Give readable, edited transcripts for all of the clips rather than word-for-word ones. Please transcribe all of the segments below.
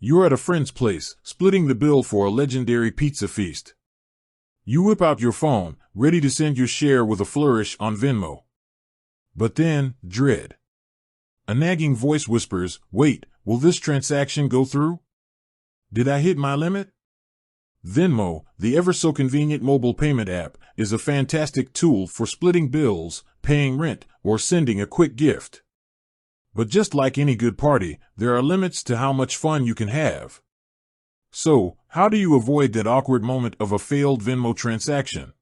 You're at a friend's place, splitting the bill for a legendary pizza feast. You whip out your phone, ready to send your share with a flourish on Venmo. But then, dread. A nagging voice whispers, "Wait, will this transaction go through? Did I hit my limit?" Venmo, the ever-so-convenient mobile payment app, is a fantastic tool for splitting bills, paying rent, or sending a quick gift. But just like any good party, there are limits to how much fun you can have. So, how do you avoid that awkward moment of a failed Venmo transaction?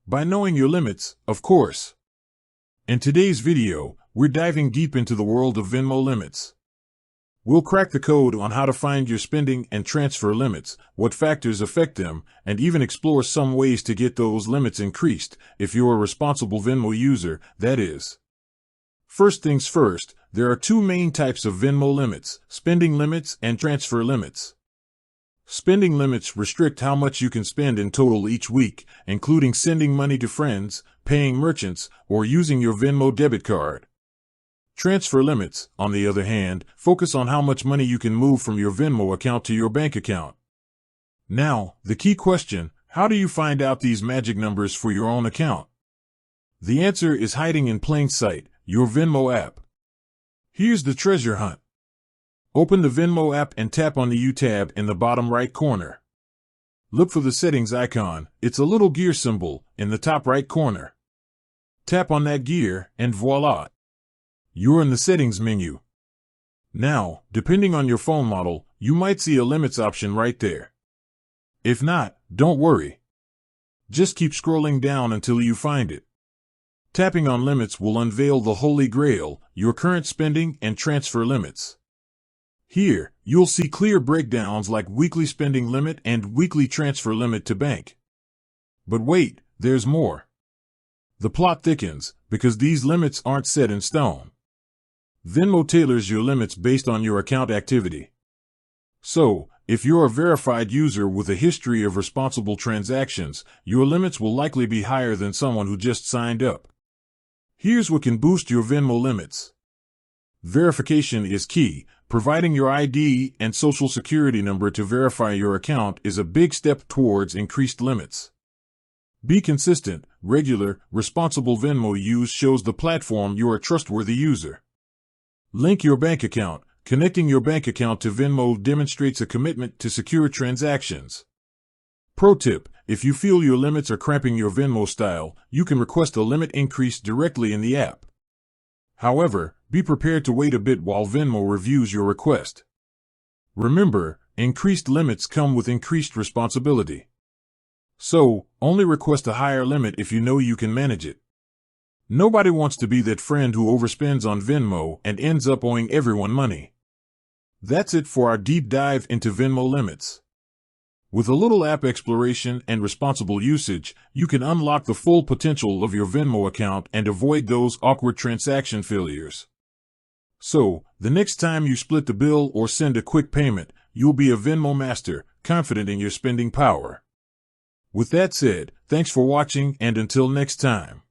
By knowing your limits, of course. In today's video, we're diving deep into the world of Venmo limits. We'll crack the code on how to find your spending and transfer limits, what factors affect them, and even explore some ways to get those limits increased, if you're a responsible Venmo user, that is. First things first, there are two main types of Venmo limits, spending limits and transfer limits. Spending limits restrict how much you can spend in total each week, including sending money to friends, paying merchants, or using your Venmo debit card. Transfer limits, on the other hand, focus on how much money you can move from your Venmo account to your bank account. Now, the key question, how do you find out these magic numbers for your own account? The answer is hiding in plain sight, your Venmo app. Here's the treasure hunt. Open the Venmo app and tap on the U tab in the bottom right corner. Look for the settings icon, it's a little gear symbol, in the top right corner. Tap on that gear, and voila! You're in the settings menu. Now, depending on your phone model, you might see a limits option right there. If not, don't worry. Just keep scrolling down until you find it. Tapping on limits will unveil the holy grail, your current spending and transfer limits. Here, you'll see clear breakdowns like weekly spending limit and weekly transfer limit to bank. But wait, there's more. The plot thickens, because these limits aren't set in stone. Venmo tailors your limits based on your account activity. So, if you're a verified user with a history of responsible transactions, your limits will likely be higher than someone who just signed up. Here's what can boost your Venmo limits. Verification is key. Providing your ID and social security number to verify your account is a big step towards increased limits. Be consistent, regular, responsible Venmo use shows the platform you're a trustworthy user. Link your bank account. Connecting your bank account to Venmo demonstrates a commitment to secure transactions. Pro tip, if you feel your limits are cramping your Venmo style, you can request a limit increase directly in the app. However, be prepared to wait a bit while Venmo reviews your request. Remember, increased limits come with increased responsibility. So, only request a higher limit if you know you can manage it. Nobody wants to be that friend who overspends on Venmo and ends up owing everyone money. That's it for our deep dive into Venmo limits. With a little app exploration and responsible usage, you can unlock the full potential of your Venmo account and avoid those awkward transaction failures. So, the next time you split the bill or send a quick payment, you'll be a Venmo master, confident in your spending power. With that said, thanks for watching and until next time.